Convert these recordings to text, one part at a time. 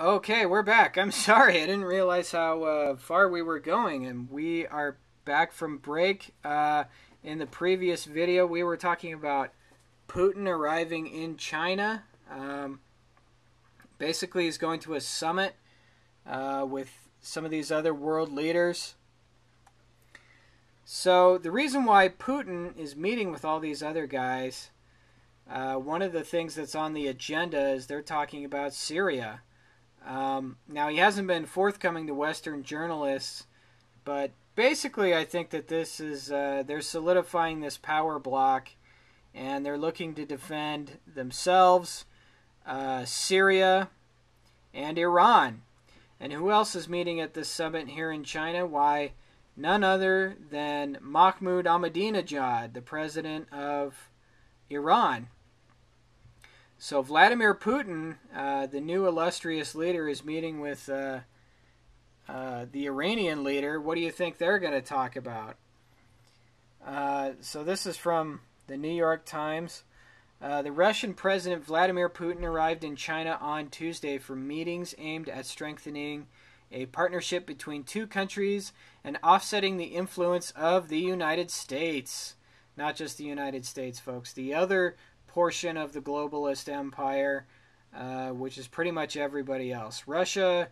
Okay, we're back. I'm sorry, I didn't realize how far we were going, and we are back from break. In the previous video, we were talking about Putin arriving in China. Basically, he's going to a summit with some of these other world leaders. So the reason why Putin is meeting with all these other guys, one of the things that's on the agenda is they're talking about Syria. Now, he hasn't been forthcoming to Western journalists, but basically I think that this is, they're solidifying this power block, and they're looking to defend themselves, Syria, and Iran. And who else is meeting at this summit here in China? Why, none other than Mahmoud Ahmadinejad, the president of Iran. So Vladimir Putin, the new illustrious leader, is meeting with the Iranian leader. What do you think they're going to talk about? So this is from the New York Times. The Russian President Vladimir Putin arrived in China on Tuesday for meetings aimed at strengthening a partnership between two countries and offsetting the influence of the United States. Not just the United States, folks. The other portion of the globalist empire, which is pretty much everybody else. Russia,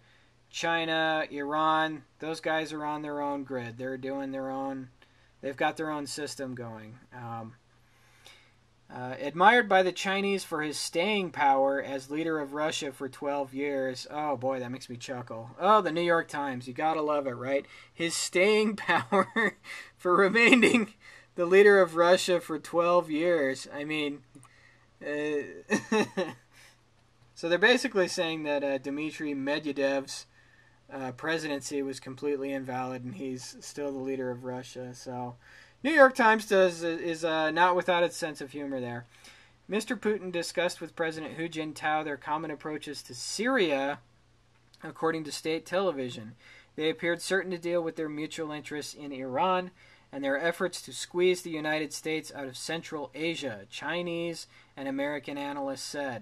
China, Iran, those guys are on their own grid. They're doing their own, they've got their own system going. Admired by the Chinese for his staying power as leader of Russia for 12 years. Oh boy, that makes me chuckle. Oh, the New York Times, you gotta love it, right? His staying power for remaining the leader of Russia for 12 years. I mean, so they're basically saying that Dmitry Medvedev's presidency was completely invalid, and he's still the leader of Russia. So, New York Times is not without its sense of humor there. Mr. Putin discussed with President Hu Jintao their common approaches to Syria, according to state television. They appeared certain to deal with their mutual interests in Iran and their efforts to squeeze the United States out of Central Asia, Chinese and American analysts said.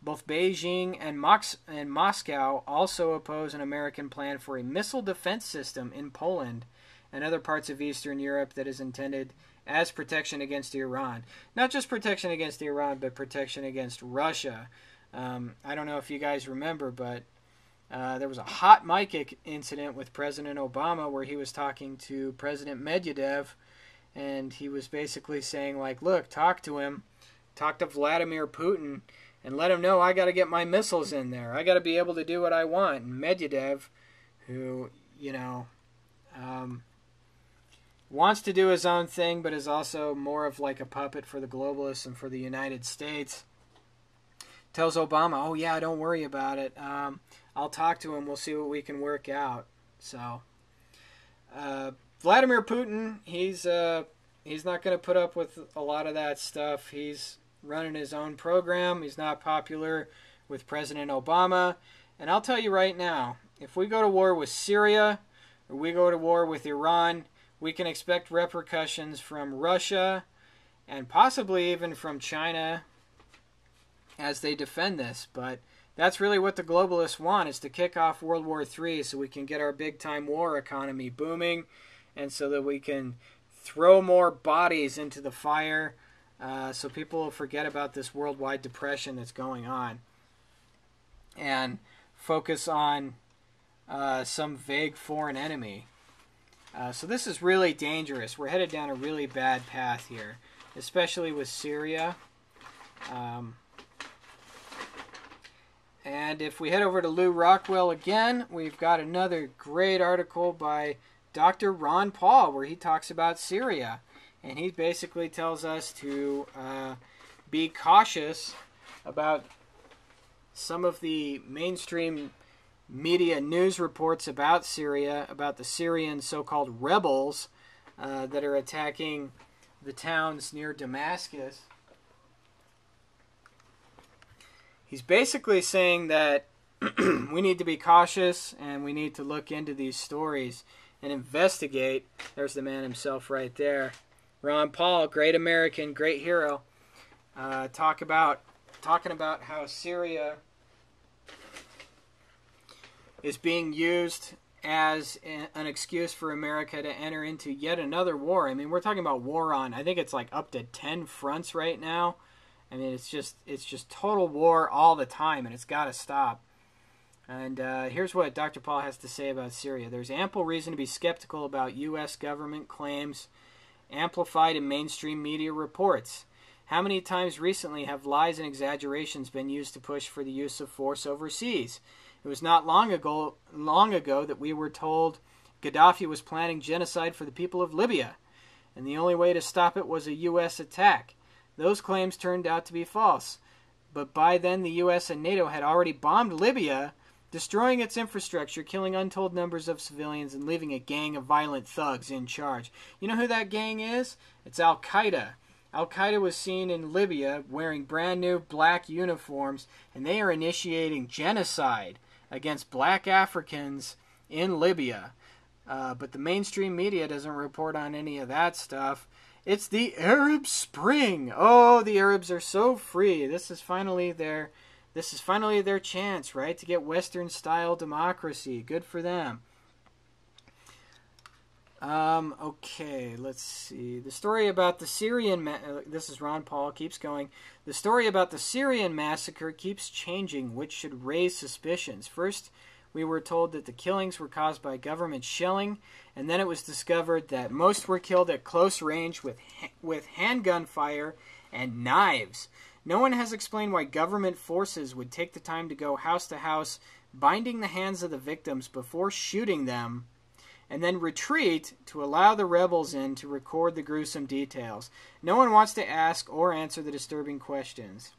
Both Beijing and Moscow also oppose an American plan for a missile defense system in Poland and other parts of Eastern Europe that is intended as protection against Iran. Not just protection against Iran, but protection against Russia. I don't know if you guys remember, but there was a hot mic incident with President Obama where he was talking to President Medvedev, and he was basically saying, like, look, talk to him, talk to Vladimir Putin, and let him know I got to get my missiles in there. I got to be able to do what I want. And Medvedev, who, you know, wants to do his own thing, but is also more of like a puppet for the globalists and for the United States, tells Obama, oh yeah, don't worry about it. I'll talk to him. We'll see what we can work out. So, Vladimir Putin, he's not going to put up with a lot of that stuff. He's running his own program. He's not popular with President Obama. And I'll tell you right now, if we go to war with Syria or we go to war with Iran, we can expect repercussions from Russia and possibly even from China as they defend this. But that's really what the globalists want, is to kick off World War III so we can get our big-time war economy booming and so that we can throw more bodies into the fire so people will forget about this worldwide depression that's going on and focus on some vague foreign enemy. So this is really dangerous. We're headed down a really bad path here, especially with Syria. And if we head over to Lew Rockwell again, we've got another great article by Dr. Ron Paul where he talks about Syria. And he basically tells us to be cautious about some of the mainstream media news reports about Syria, about the Syrian so-called rebels that are attacking the towns near Damascus. He's basically saying that we need to be cautious and we need to look into these stories and investigate. There's the man himself right there. Ron Paul, great American, great hero, talking about how Syria is being used as an excuse for America to enter into yet another war. I mean, we're talking about war on, I think it's like up to 10 fronts right now. I mean, it's just total war all the time, and it's got to stop. And here's what Dr. Paul has to say about Syria. There's ample reason to be skeptical about U.S. government claims amplified in mainstream media reports. How many times recently have lies and exaggerations been used to push for the use of force overseas? It was not long ago that we were told Gaddafi was planning genocide for the people of Libya, and the only way to stop it was a U.S. attack. Those claims turned out to be false, but by then the U.S. and NATO had already bombed Libya, destroying its infrastructure, killing untold numbers of civilians, and leaving a gang of violent thugs in charge. You know who that gang is? It's Al-Qaeda. Al-Qaeda was seen in Libya wearing brand new black uniforms, and they are initiating genocide against black Africans in Libya. But the mainstream media doesn't report on any of that stuff. It's the Arab Spring. Oh, the Arabs are so free. This is finally their chance, right, to get Western-style democracy. Good for them. Okay, let's see. The story about the Syrian... this is Ron Paul, keeps going. The story about the Syrian massacre keeps changing, which should raise suspicions. First, we were told that the killings were caused by government shelling, and then it was discovered that most were killed at close range with handgun fire and knives. No one has explained why government forces would take the time to go house to house, binding the hands of the victims before shooting them, and then retreat to allow the rebels in to record the gruesome details. No one wants to ask or answer the disturbing questions.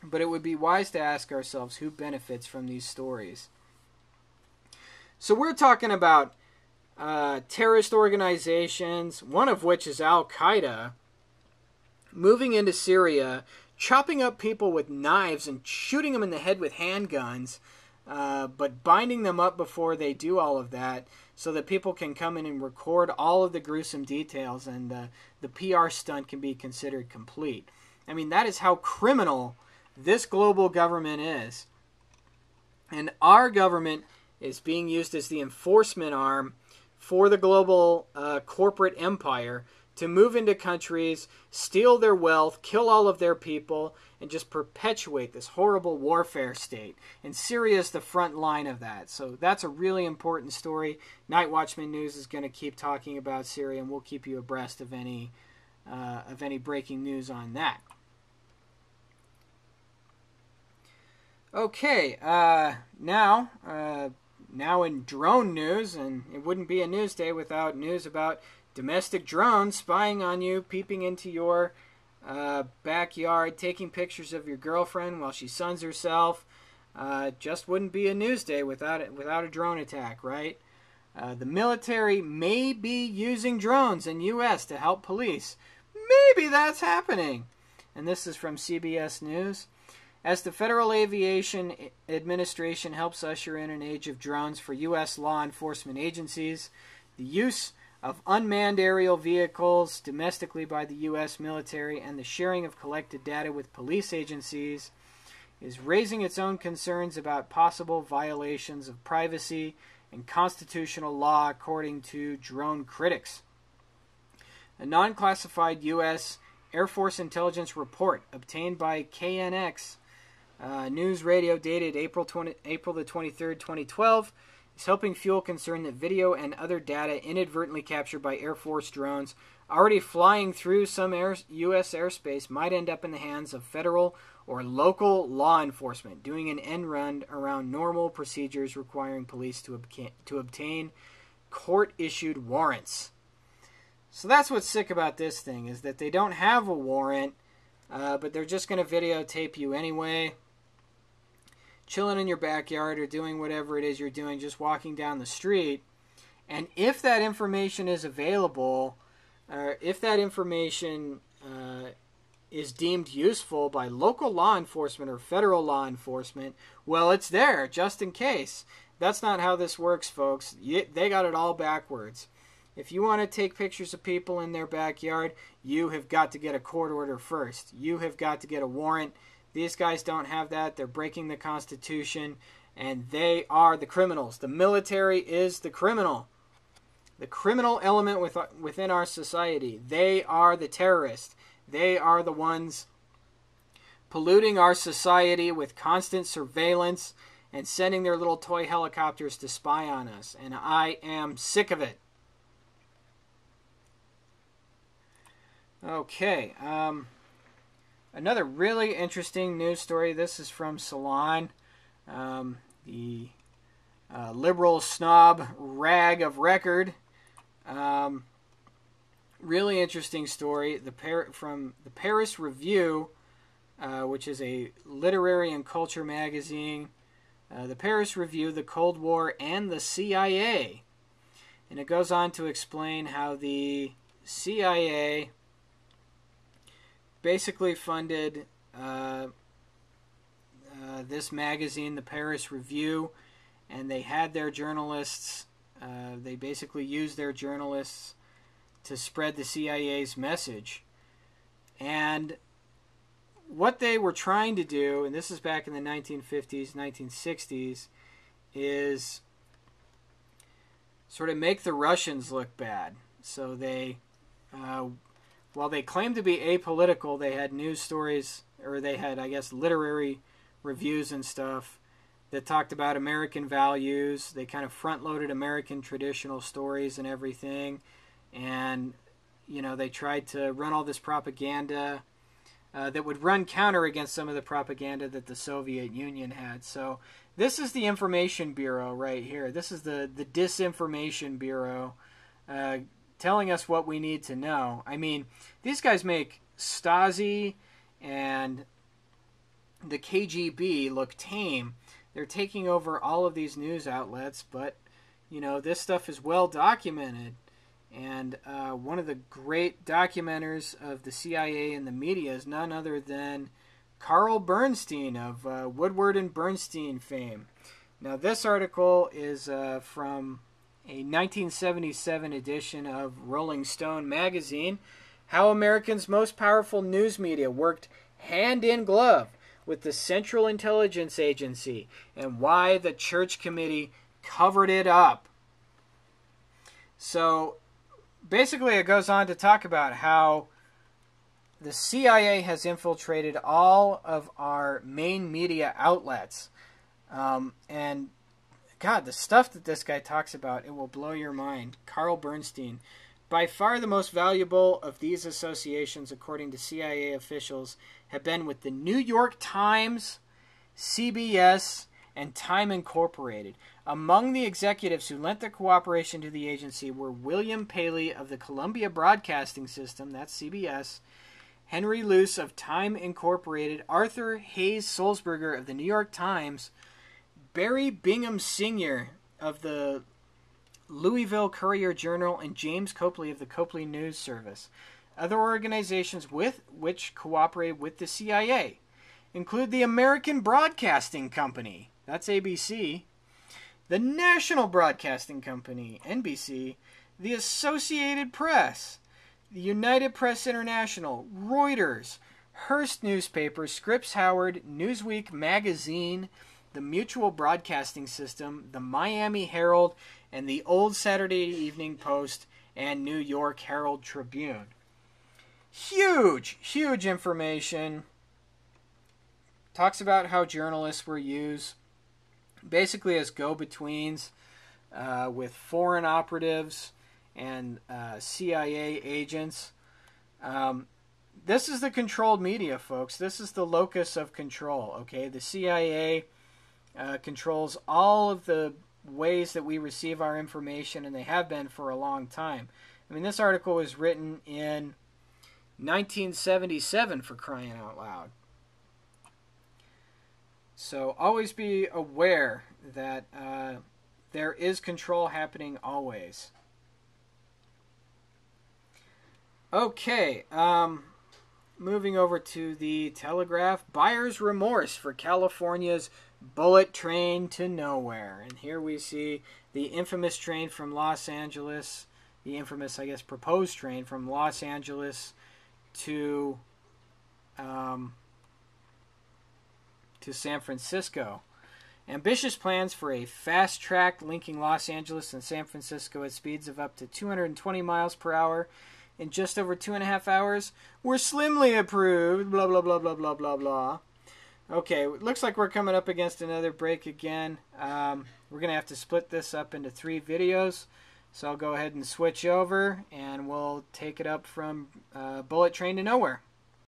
But it would be wise to ask ourselves who benefits from these stories. So we're talking about terrorist organizations, one of which is Al-Qaeda, moving into Syria, chopping up people with knives and shooting them in the head with handguns, but binding them up before they do all of that so that people can come in and record all of the gruesome details, and the PR stunt can be considered complete. I mean, that is how criminal this global government is. And our government is being used as the enforcement arm for the global corporate empire to move into countries, steal their wealth, kill all of their people, and just perpetuate this horrible warfare state. And Syria is the front line of that. So that's a really important story. Night Watchman News is going to keep talking about Syria, and we'll keep you abreast of any breaking news on that. Okay, now in drone news, and it wouldn't be a news day without news about domestic drones spying on you, peeping into your backyard, taking pictures of your girlfriend while she suns herself. Just wouldn't be a news day without a drone attack, right? The military may be using drones in U.S. to help police. Maybe that's happening. And this is from CBS News. As the Federal Aviation Administration helps usher in an age of drones for U.S. law enforcement agencies, the use of unmanned aerial vehicles domestically by the U.S. military and the sharing of collected data with police agencies is raising its own concerns about possible violations of privacy and constitutional law, according to drone critics. A non-classified U.S. Air Force intelligence report obtained by KNX News Radio dated April the 23rd, 2012 is helping fuel concern that video and other data inadvertently captured by Air Force drones already flying through some U.S. airspace might end up in the hands of federal or local law enforcement, doing an end run around normal procedures requiring police to obtain court-issued warrants. So that's what's sick about this thing, is that they don't have a warrant, but they're just going to videotape you anyway, chilling in your backyard or doing whatever it is you're doing, just walking down the street. And if that information is available, or if that information is deemed useful by local law enforcement or federal law enforcement, well, it's there just in case. That's not how this works, folks. They got it all backwards. If you want to take pictures of people in their backyard, you have got to get a court order first. You have got to get a warrant. These guys don't have that. They're breaking the Constitution. and they are the criminals. The military is the criminal. The criminal element within our society. They are the terrorists. They are the ones polluting our society with constant surveillance and sending their little toy helicopters to spy on us. And I am sick of it. Okay. Another really interesting news story. This is from Salon. The liberal snob rag of record. Really interesting story. From the Paris Review, which is a literary and culture magazine. The Paris Review, the Cold War, and the CIA. And it goes on to explain how the CIA basically funded this magazine, the Paris Review, and they had their journalists, they basically used their journalists to spread the CIA's message. And what they were trying to do, and this is back in the 1950s, 1960s, is sort of make the Russians look bad. So they, while they claimed to be apolitical, they had news stories, or they had, I guess, literary reviews and stuff that talked about American values. They kind of front-loaded American traditional stories and everything. And, you know, they tried to run all this propaganda that would run counter against some of the propaganda that the Soviet Union had. So this is the Information Bureau right here. This is the Disinformation Bureau telling us what we need to know. I mean, these guys make Stasi and the KGB look tame. They're taking over all of these news outlets, but, you know, this stuff is well documented. And one of the great documenters of the CIA and the media is none other than Carl Bernstein of Woodward and Bernstein fame. Now, this article is from a 1977 edition of Rolling Stone magazine, How Americans' Most Powerful News Media Worked Hand in Glove with the Central Intelligence Agency and Why the Church Committee Covered It Up. So, basically, it goes on to talk about how the CIA has infiltrated all of our main media outlets. And, God, the stuff that this guy talks about, it will blow your mind. Carl Bernstein. By far the most valuable of these associations, according to CIA officials, have been with the New York Times, CBS, and Time Incorporated. Among the executives who lent their cooperation to the agency were William Paley of the Columbia Broadcasting System, that's CBS, Henry Luce of Time Incorporated, Arthur Hayes Sulzberger of the New York Times, Barry Bingham Sr. of the Louisville Courier-Journal, and James Copley of the Copley News Service. Other organizations which cooperate with the CIA include the American Broadcasting Company, that's ABC, the National Broadcasting Company, NBC, the Associated Press, the United Press International, Reuters, Hearst Newspaper, Scripps Howard, Newsweek Magazine, the Mutual Broadcasting System, the Miami Herald, and the Old Saturday Evening Post and New York Herald Tribune. Huge, huge information. Talks about how journalists were used basically as go-betweens with foreign operatives and CIA agents. This is the controlled media, folks. This is the locus of control, okay? The CIA controls all of the ways that we receive our information, and they have been for a long time. I mean, this article was written in 1977, for crying out loud. So always be aware that there is control happening always. Okay, moving over to the Telegraph. Buyer's remorse for California's bullet train to nowhere. And here we see the infamous train from Los Angeles, the infamous, I guess, proposed train from Los Angeles to San Francisco. Ambitious plans for a fast track linking Los Angeles and San Francisco at speeds of up to 220 miles per hour in just over 2.5 hours were slimly approved. Blah, blah, blah, blah, blah, blah, blah. Okay, looks like we're coming up against another break again. We're going to have to split this up into 3 videos. So I'll go ahead and switch over, and we'll take it up from Bullet Train to Nowhere.